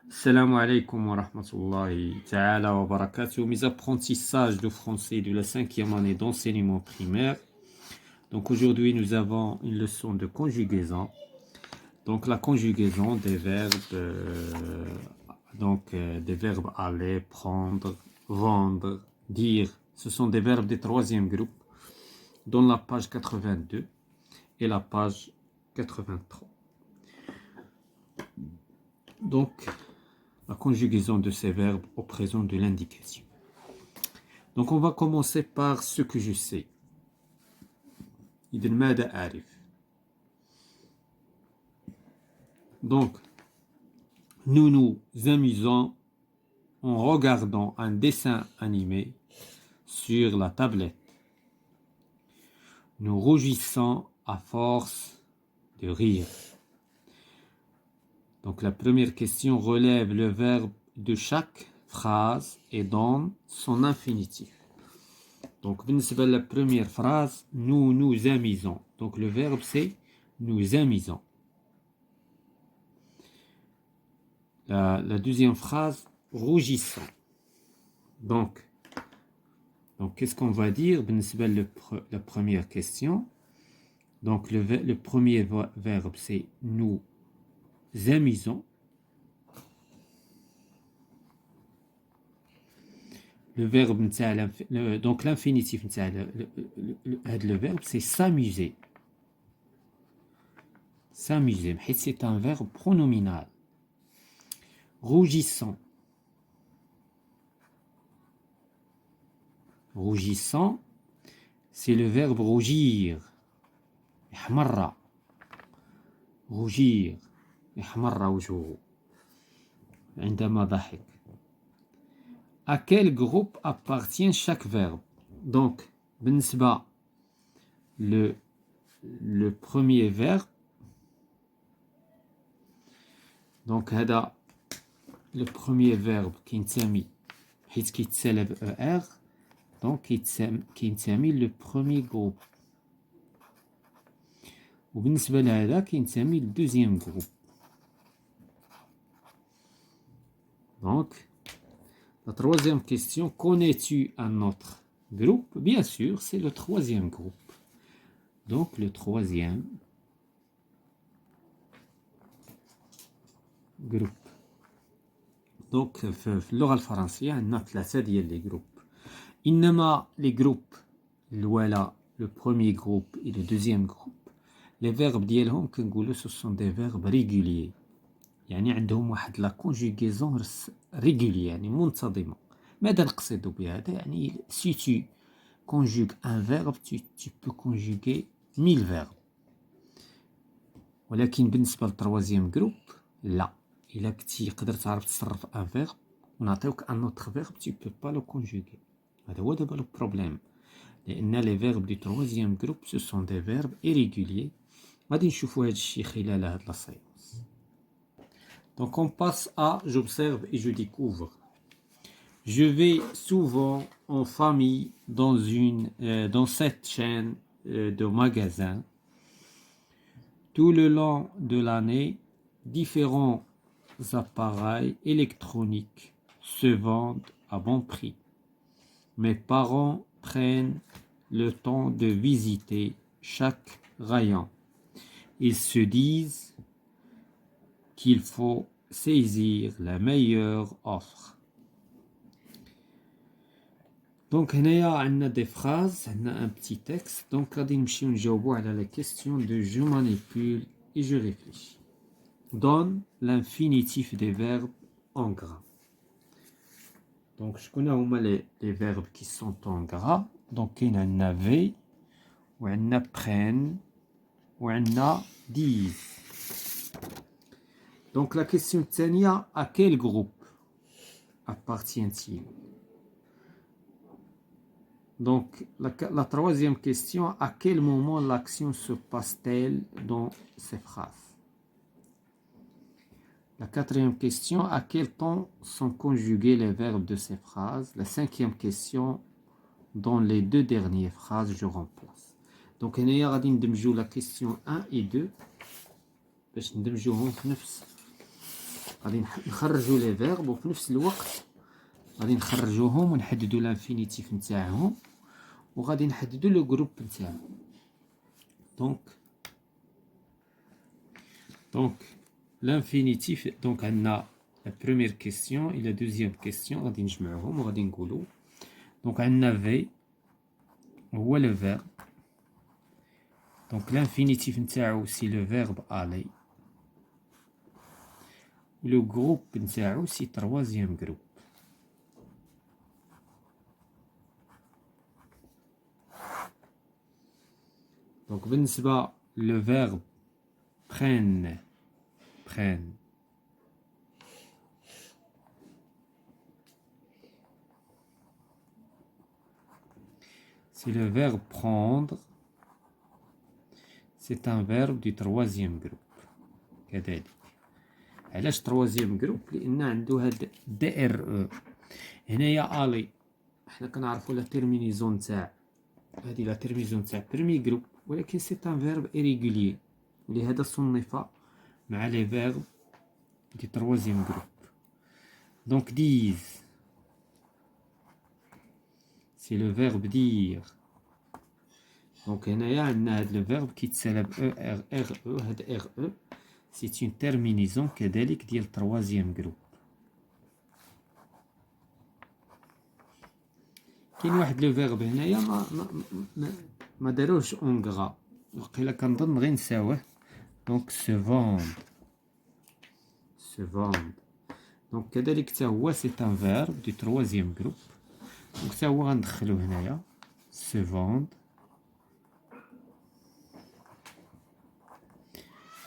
Salam alaikum wa rahmatullahi ta'ala wa barakatuh. Mes apprentissages de français de la cinquième année d'enseignement primaire. Donc aujourd'hui, nous avons une leçon de conjugaison. Donc la conjugaison des verbes, des verbes aller, prendre, vendre, dire. Ce sont des verbes du troisième groupe, dans la page 82 et la page 83. Donc, la conjugaison de ces verbes au présent de l'indication. Donc on va commencer par ce que je sais. Donc, nous nous amusons en regardant un dessin animé sur la tablette. Nous rougissons à force de rire. Donc la première question relève le verbe de chaque phrase et donne son infinitif. Donc, la première phrase, nous nous amusons. Donc, le verbe, c'est nous amusons. La deuxième phrase, rougissant. Donc qu'est-ce qu'on va dire? La première question. Donc, le premier verbe, c'est nous amusons. Le verbe, donc l'infinitif, le verbe, c'est s'amuser. S'amuser, c'est un verbe pronominal. Rougissant. Rougissant, c'est le verbe rougir. Ihmarra. Rougir. Ihmarra wajhuhu. عندما ضحك. À quel groupe appartient chaque verbe? Donc, بالنسبة le premier verbe. Donc, هذا le premier verbe كينتمي حيت كيتسالى ب ER. Donc, كينتمي le premier groupe. وبالنسبة لهذا كينتمي le deuxième groupe. Donc, la troisième question, connais-tu un autre groupe? Bien sûr, c'est le troisième groupe. Donc, le troisième groupe. Donc, في اللغة الفرنسية عندنا ثلاثة ديال les groupes. إنما les groupes الأولى, le premier groupe et le deuxième groupe, les verbes ديالهم كنقولوا ce sont des verbes réguliers. يعني عندهم واحد لا conjugaison régulière, يعني منتظمة. ماذا نقصد بهذا؟ يعني si tu conjugues un verbe, tu peux conjuguer 1000 verbes. ولكن بالنسبة للتروازيام جروب لا. إلا كنتي قدرت تعرف تصرف ان verbe ونعطيوك ان autre verbe, tu peux pas le conjuguer. هذا هو دابا لو بروبليم. لأن les verbes du troisième groupe ce sont des verbes irréguliers. غادي نشوفوا هذا الشيء خلال هاد لا séance. Donc on passe à j'observe et je découvre. Je vais souvent en famille dans cette chaîne de magasins. Tout le long de l'année, différents appareils électroniques se vendent à bon prix. Mes parents prennent le temps de visiter chaque rayon. Ils se disent qu'il faut saisir la meilleure offre. Donc, هنايا عندنا des phrases, عندنا un petit texte. Donc, غادي نمشيو نجاوبو على la question de je manipule et je réfléchis. Donne l'infinitif des verbes en gras. Donc, je connais au moins les verbes qui sont en gras. Donc, il y en a V, ou il y en a prennent, ou il y en a disent. Donc, la question Tania, à quel groupe appartient-il? Donc, la troisième question, à quel moment l'action se passe-t-elle dans ces phrases? La quatrième question, à quel temps sont conjugués les verbes de ces phrases? La cinquième question, dans les deux dernières phrases, je remplace. Donc, on va ندمجوا la question 1 et 2 باش ندمجوهم في نفس غادي نخرجوا لي فيرب وفي نفس الوقت غادي نخرجوهم ونحددوا لانفينيتيف نتاعهم وغادي نحددوا لو جروب نتاعهم. دونك l'infinitif. Donc عندنا la première question et la deuxième question غادي نجمعوهم وغادي نقولوا donc عندنا v هو le verbe. donc l'infinitif نتاعو c'est le verbe aller. le groupe نتاعو c'est troisième groupe. donc بالنسبة le verbe prenne c'est le verbe prendre. c'est un verbe du troisième groupe. كذلك علاش troisième groupe؟ لأن عنده هاد DRE هنايا الي. حنا كنعرفو لا تيرمينيزون تاع هادي لا تيرمينيزون تاع premier groupe ولكن c'est un verbe irrégulier ولهذا صنف مع les verbes du troisième groupe. donc dise c'est le verbe dire. donc هنايا عندنا هاد le verbe كيتسالى ب ERE. هاد RE c'est une terminaison كذلك ديال troisième groupe. كاين واحد لو فيرب هنايا ما داروهش اونغرا وقيلا كنظن غير نساوه. دونك se vendre. دونك كذلك حتى هو سي ان فيرب دو تروازيام جروب. دونك حتى هو غندخلو هنايا se vendre.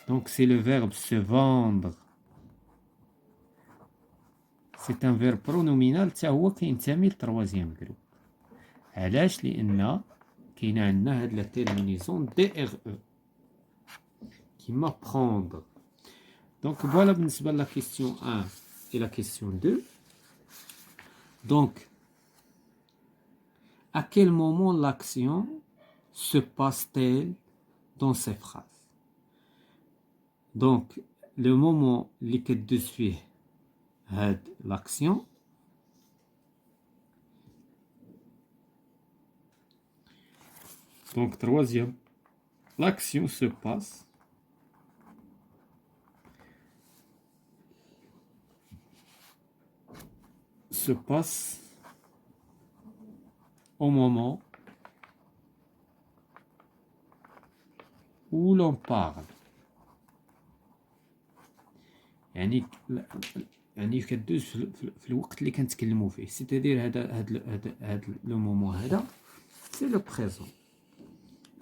دونك سي لو فيرب se vendre. سي ان فيرب برونومينال حتى هو كينتمي للتروازيام جروب. علاش؟ لان كاينه عندنا هاد لا تيرمينيزون دي ار او كيما prendre. donc voilà بالنسبه لا question 1 et la question 2. donc à quel moment l'action se passe-t-elle dans ces phrases? donc le moment اللي كدوز فيه هاد l'action donc troisième l'action se passe au moment où l'on parle. يعني كدوز في الوقت اللي كنتكلموا فيه. سيتادير هذا لو مومون هذا سي لو بريزون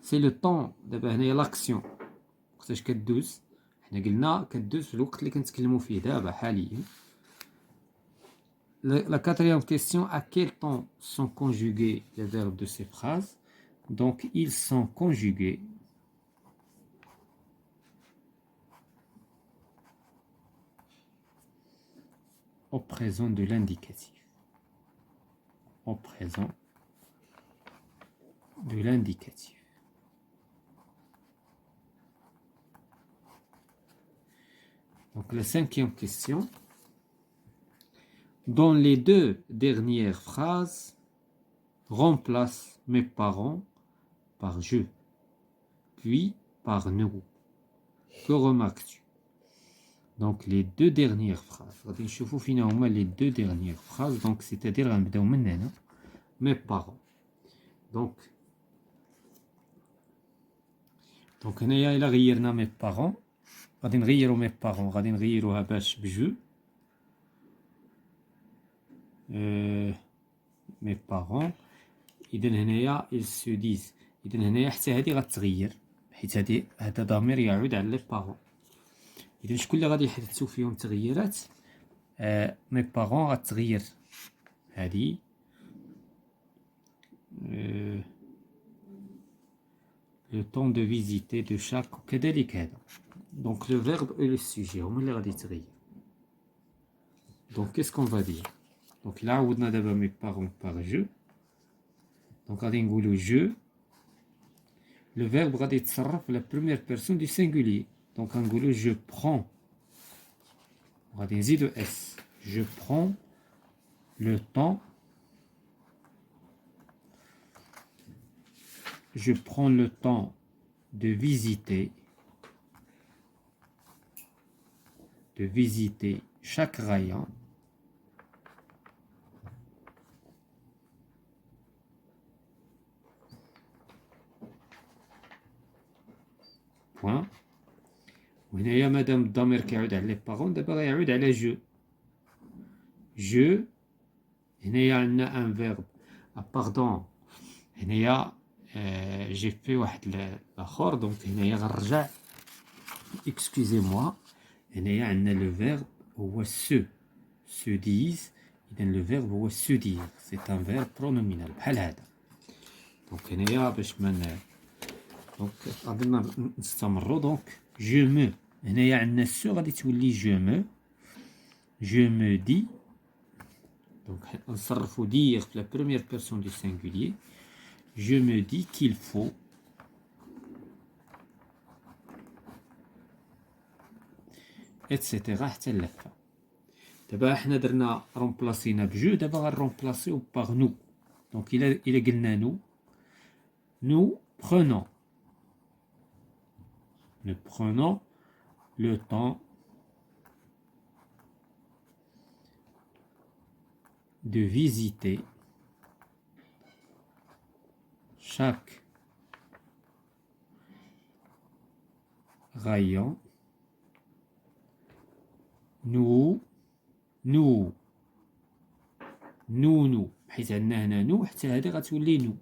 سي لو طون. دابا هنايا لاكسيون وقتاش كدوز حنا قلنا كدوز في الوقت اللي كنتكلموا فيه دابا حاليا. La quatrième question, à quel temps sont conjugués les verbes de ces phrases? Donc, ils sont conjugués au présent de l'indicatif. Au présent de l'indicatif. Donc, la cinquième question. Dans les deux dernières phrases, remplace mes parents par je, puis par nous. Que remarques-tu? Donc les deux dernières phrases. غادي نشوفوا فينا هما les deux dernières phrases. donc c'est-à-dire غنبداو من هنا mes parents. donc هنايا إلا غيرنا mes parents غادي نغيروا mes parents غادي نغيروها باش بجو. mes parents. إذا هنايا ils se disent. إذا هنايا حتى هادي غتغير حيت هذا ضمير يعود على les parents. إذا شكون اللي غادي يحدثوا فيهم تغييرات؟ mes parents غتغير هادي le temps de visiter de chaque وكذلك هذا. donc le verbe et le sujet هما اللي غادي يتغير. donc qu'est-ce qu'on va dire؟ donc إلا عوضنا دابا mes parents par je. donc غادي نقولوا je. le verbe غادي يتصرف la première personne du singulier. donc غنقولوا je prends. وغادي نزيدو اس. Je prends le temps. Je prends le temps de visiter chaque rayon. Point. وهنايا مادام الضمير كيعود على لي بارون دابا غيعود على جو. جو هنايا عندنا ان فيرب. باردون هنايا جي في واحد الاخر دونك هنايا غنرجع. اكسكوزي موا. هنايا عندنا لو فيرب هو سو ديز. اذا لو فيرب هو سو دير. سي ان فيرب برونومينال بحال هذا. دونك هنايا باش ما دونك غادي نستمروا. دونك جو مو هنايا عندنا سو غادي تولي جو مو دي. دونك نصرفوا dire في la première personne du singulier. Je me dis qu'il faut etc. حتى اللفة. دابا حنا درنا رومبلاسينا بجو. دابا غنرومبلاسيو باغ نو. دونك إلا قلنا nous prenons le temps de visiter chaque rayon. nous حيت عندنا هنا نو حتى هذه غتولي نو.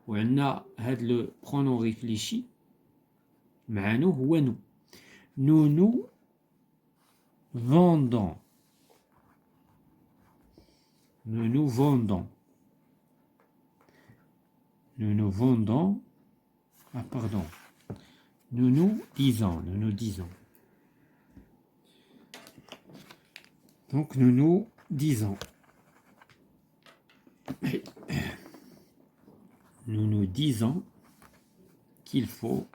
وعندنا هاد لو برونون ريفليشي مع نو هو نو. nous vendons. Nous vendons. Ah pardon. Nous disons. Donc nous disons. Nous disons qu'il faut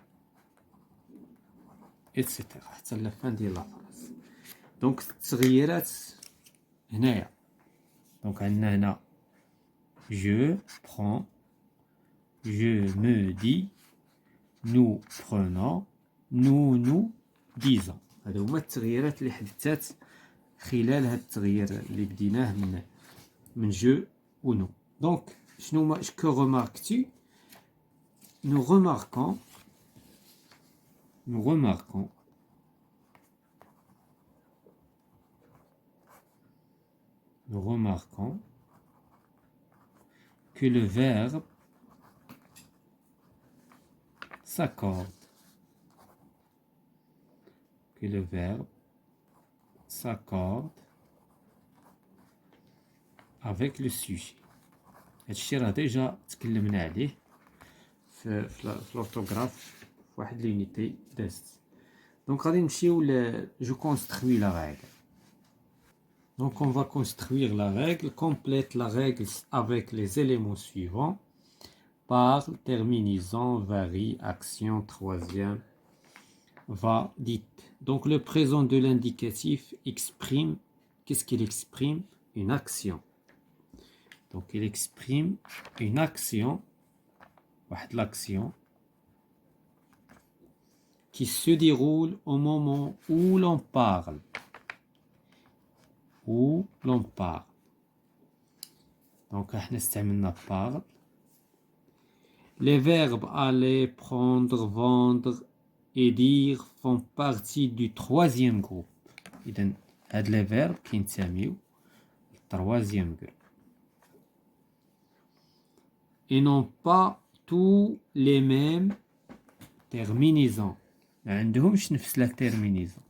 etc. حتى la fin ديال لا فراس. دونك التغييرات هنايا. دونك عندنا هنا je prends, je me dis, nous prenons, nous disons. هادو هما التغييرات اللي حدثات خلال هاد التغيير اللي بديناه من جو و نو. دونك شنو هما que remarques-tu? Nous remarquons que le verbe s'accorde. Avec le sujet. هادشي راه ديجا تكلمنا عليه في l'orthographe في واحد لونيتي دازت. دونك غادي نمشيو je construis la règle. Donc on va construire la règle. Complète la règle avec les éléments suivants. Parle, terminaison, varie, action, troisième, va, dite. Donc le présent de l'indicatif exprime. Qu'est-ce qu'il exprime? Une action. Donc il exprime une action. L'action qui se déroule au moment où l'on parle. Donc احنا استعملنا parle. Les verbes aller, prendre, vendre et dire font partie du troisième groupe. إذن هاد les verbes كينتسميو troisième groupe. Et non pas tous les mêmes terminaisons. ما عندهمش نفس la terminaison.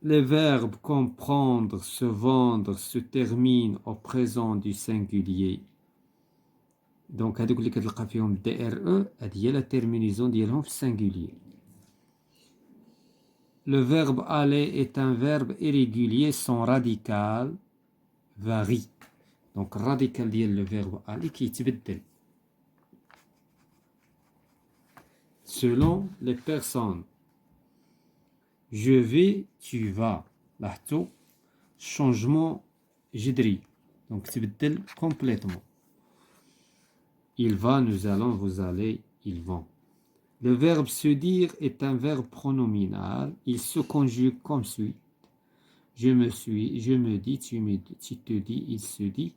Les verbes comprendre, se vendre se terminent au présent du singulier. Donc هادوك اللي كتلقى فيهم DRE هادي هي la terminaison ديالهم في singulier. Le verbe aller est un verbe irrégulier. Son radical varie. دونك الراديكال ديال لو فيرب aller كيتبدل selon les personnes. Je vais, tu vas. لاحظتوا changement جذري دونك تبدل complètement. Il va, nous allons, vous allez, ils vont. Le verbe se dire est un verbe pronominal. Il se conjugue comme suit. Je me suis, je me dis, tu te dis, il se dit,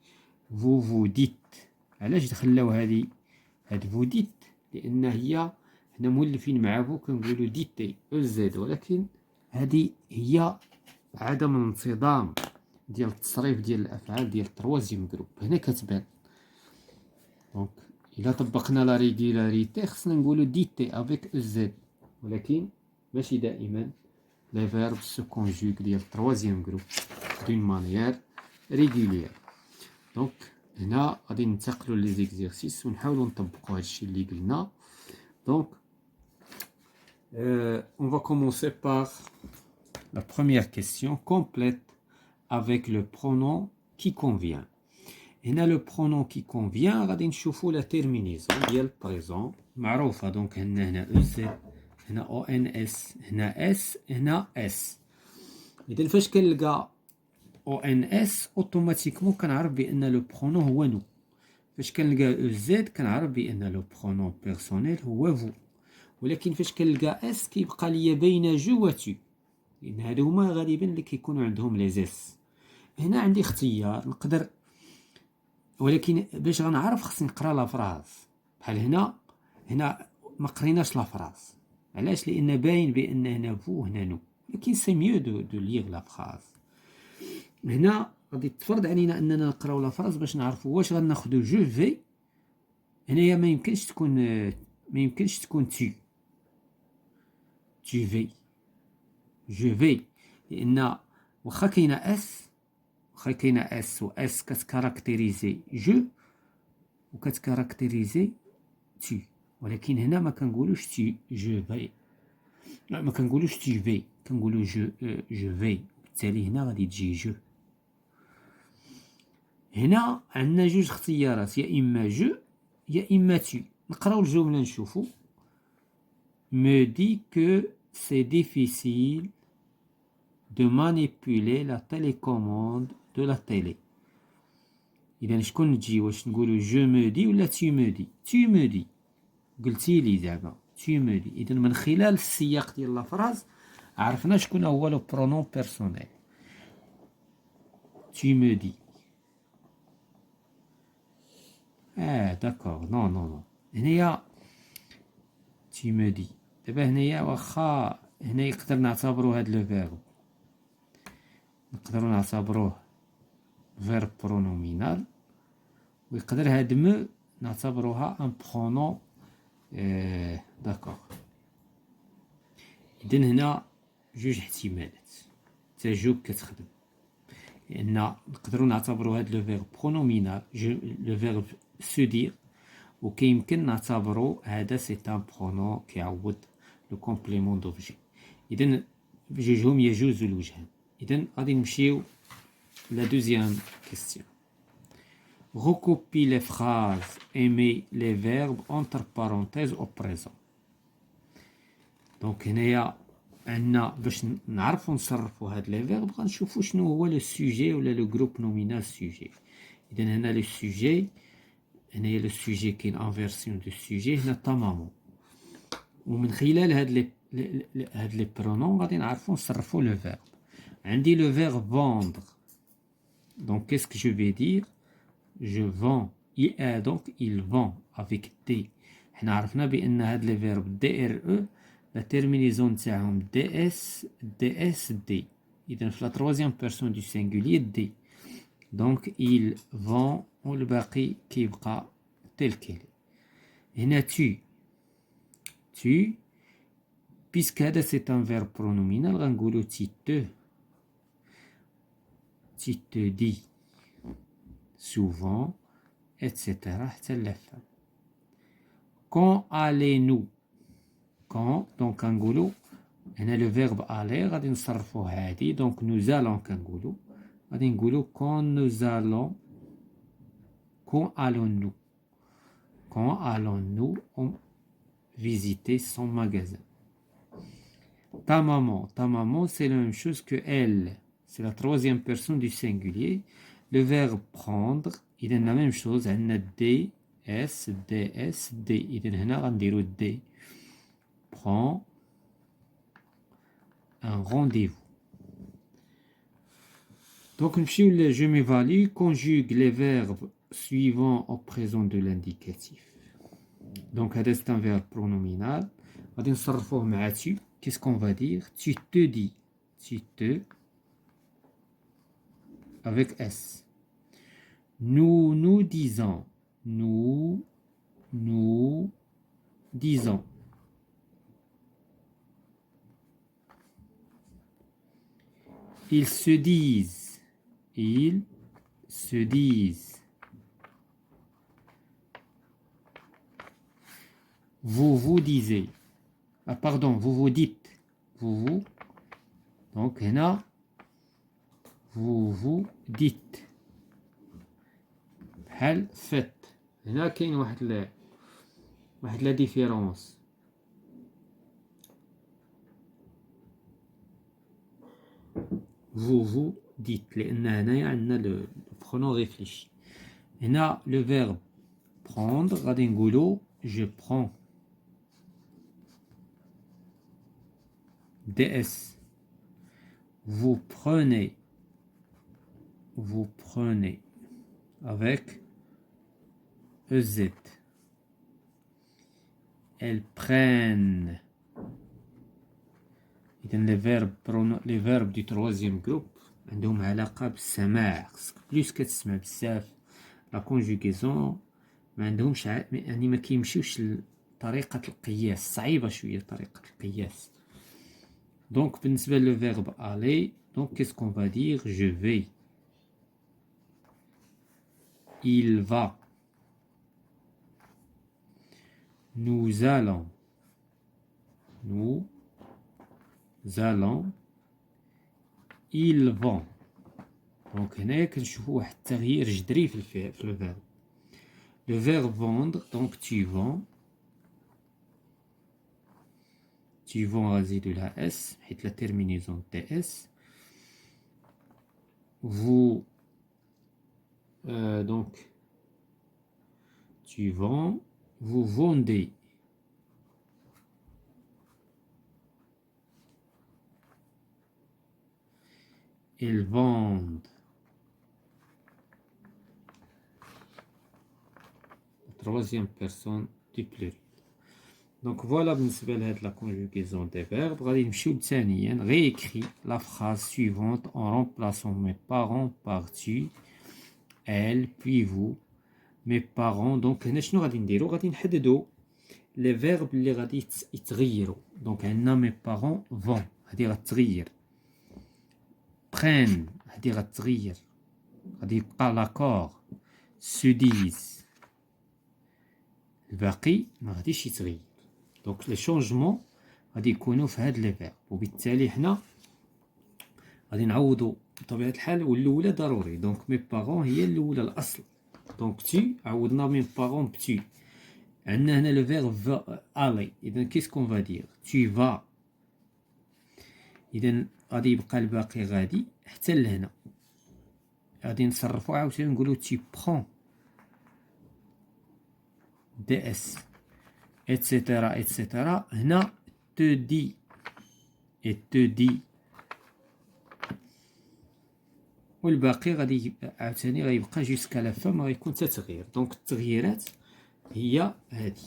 vous vous dites. علاش دخلوا هاد vous dites لأن هي حنا مولفين مع فو كنقولوا ديتي او زد ولكن هذه هي عدم الانتظام ديال التصريف ديال الافعال ديال التروازيام جروب هنا كتبان. دونك الا طبقنا لا ريغولاريتي خصنا نقولوا ديتي افيك او زد ولكن ماشي دائما لي فيرب سو كونجوغ ديال التروازيام جروب دون مانيير ريغولير. دونك هنا غادي ننتقلوا لي زيكزيرسيس ونحاولوا نطبقوا هادشي اللي قلنا. دونك on va commencer par la première question. Complète avec le pronom qui convient. هنا le pronom qui convient غادي نشوفوا la terminaison ديال présent معروفة. دونك هنا EZ هنا ONS هنا S هنا S. إذا فاش كنلقى ONS اوتوماتيكمون كنعرف بأن le pronom هو nous. فاش كنلقى EZ كنعرف بأن le pronom personnel هو vous. ولكن فاش كنلقى اس كيبقى ليا بين جو و تو لان هادو هما غالبا اللي كيكونوا عندهم لي زيس. هنا عندي اختيار نقدر ولكن باش غنعرف خصني نقرا لا فراز بحال هنا ما قريناش لا فراز. علاش؟ لان باين بان هنا فو هنا نو ولكن سي ميو دو ليغ لا فراز. هنا غادي تفرض علينا اننا نقراو لا فراز باش نعرفوا واش غناخذوا جو في. هنايا ما يمكنش تكون تي tu vais je vais لأن واخا كاينة اس و اس كتكاركتيريزي جو و كتكاركتيريزي تي ولكن هنا ما كنقولوش تي جو في ما كنقولوش تي في كنقولو جو في بالتالي هنا غادي تجي جو. هنا عندنا جوج اختيارات يا اما جو يا اما تي. نقراو الجملة نشوفو. me dit que c'est difficile de manipuler la télécommande de la télé. إذا شكون تجي واش نقولوا جو مو دي ولا تي مو دي؟ تي مو دي قلتي لي زعما تي مو دي. إذا من خلال السياق ديال لافراز عرفنا شكون هو لو برونون بيرسونيل. تي مو دي داكور نو هنايا تي مو دي. دابا هنايا واخا هنا يقدر نعتبرو هاد لو فيرب نقدروا نعتبروه فيرب برونومينال ويقدر هاد مو نعتبروها ان برونون داكوغ. اذا هنا جوج احتمالات تا جو كتخدم لان نقدروا نعتبروا هاد لو فيرب برونومينال لو فيرب سو دير وكيمكن نعتبروا هذا سي ان برونون كيعوض لو كومبليمون دوبجي. اذا بجوجهم يجوز الوجهان. اذا غادي نمشيو لا دوزيام كيستيون. Recopie les phrases et mets les verbes entre parenthèses au présent. دونك هنايا عندنا باش نعرفوا نصرفوا هاد لي فيرب غنشوفوا شنو هو لو سوجي ولا لو جروب نومينال سوجي. اذا هنا لو سوجي هنايا لو سوجي كاين انفيرسيون دو سوجي هنا تماما ومن خلال هاد لي برونون غادي نعرفوا نصرفوا لو فيرب. عندي لو فيرب vendre. Donc qu'est-ce que je vais dire? Je vends. Donc il vend avec D. حنا عرفنا بان هاد لي فيرب دي ار او لا تيرمينيزون تاعهم دي اس دي. اذا في لا تروازيام بيرسون دو سينغولير دي. دونك il vend والباقي كيبقى تيل كيل. هنا tu puisque هذا سي ان فيرب برونومينال غنقولو tu te dis souvent etc. حتى لافا. quand allez-nous quand donc غنقولو هنا لو فيرب aller غادي نصرفوه هادي دونك nous allons كنقولو غادي نقولو quand nous allons Quand allons-nous? Quand allons-nous visiter son magasin? Ta maman, c'est la même chose que elle. C'est la troisième personne du singulier. Le verbe prendre, il est la même chose. On a D, S, DS, D. Il est là, on dirait D. Prends un rendez-vous. Donc, je m'évalue, conjugue les verbes suivants au présent de l'indicatif. Donc, c'est un verbe pronominal. On va نصرفوه مع tu. Qu'est-ce qu'on va dire? Tu te dis. Tu te. Avec S. Nous disons. Nous disons. Ils se disent. Ils se disent. Vous vous disiez. Ah pardon, vous vous dites. Vous. Donc, هنا vous dites. بحال faites. هنا كاين واحد لا ديفيرونس. vous dites. لأن هنايا عندنا le pronom réfléchi. هنا le verbe prendre غادي نقولو je prends. DS. Vous prenez. Vous prenez. Avec EZ. Elles prennent. إذن les verbes du troisième groupe عندهم علاقة بالسماع. بلوس كتسمع بزاف لا كونجوغيزون ما عندهمش يعني ما كيمشيوش لطريقة القياس. صعيبة شوية طريقة القياس. Donc, بالنسبة le verbe aller, donc qu'est-ce qu'on va dire? Je vais. Il va. Nous allons. Nous allons. Ils vont. Donc, هنا كنشوفوا واحد التغيير جذري في le verbe. Le verbe vendre, donc tu vends. Tu vends à de la S, et la terminaison TS. Vous, donc, tu vends, vous vendez. Ils vendent. La troisième personne du pluriel. Donc voilà بالنسبة لهاد la conjugaison des verbes. غادي نمشيو ثانيا réécrit la phrase suivante en remplaçant mes parents par tu, elle, puis vous, mes parents. Donc هنا شنو غادي نديرو؟ غادي نحددو les verbes اللي غادي يتغيروا. donc عندنا mes parents vont هادي غتغير. prennent هادي غتغير. غادي يبقى l'accord. se disent. الباقي ما غاديش يتغير. دونك لي شونجمون غادي يكونوا في هاد لي فيرب وبالتالي حنا غادي نعوضوا بطبيعه الحال والاولى ضروري. دونك مي بارون هي الاولى الاصل. دونك تي عوضنا مي بارون بتي. عندنا هنا لو فيرب الي. اذا كيسكون فا دير تي فا. اذا غادي يبقى الباقي غادي حتى لهنا. غادي نصرفوا عاوتاني نقولوا تي برون دي اس etc. etc. هنا te dit et te dit. والباقي غادي عاوتاني غيبقى جوسكا لا فام غيكون حتى تغيير. دونك التغييرات هي هادي.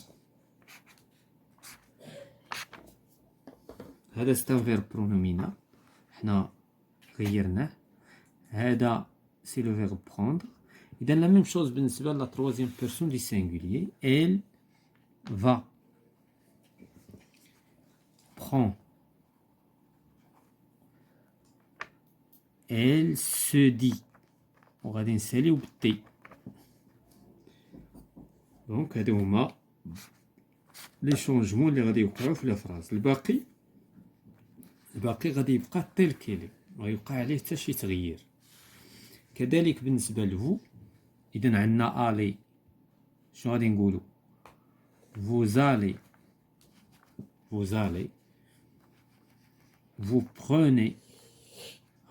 هذا ستان فيرب برونومينال حنا غيرناه. هذا سي لو فيرب بروندر. اذا لا ميم شوز بالنسبه لا تروازيام بيرسون دي سينغولير. elle va. prend. Elle se dit. وغادي نساليو بالتي. دونك هادو هما لي شونجمون اللي غادي يوقعوا في لا فراز. الباقي غادي يبقى تيل كيلي ما يوقع عليه حتى شي تغيير. كذلك بالنسبه لفو إذن عندنا aller شنو غادي نقولو vous allez vous prenez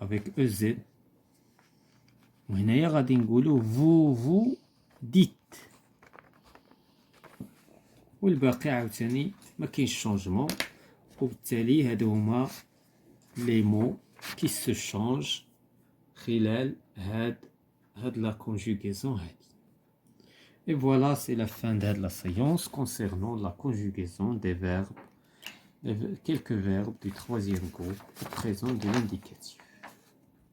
avec EZ وهنايا غادي نقولو vous dites والباقي عاوتاني ما كاينش شونجمون وبالتالي هادو هما لي مو كي سو شونج خلال هاد لا conjugaison هادي. Et voilà, c'est la fin de la séance concernant la conjugaison des verbes, quelques verbes du troisième groupe présents de l'indicatif.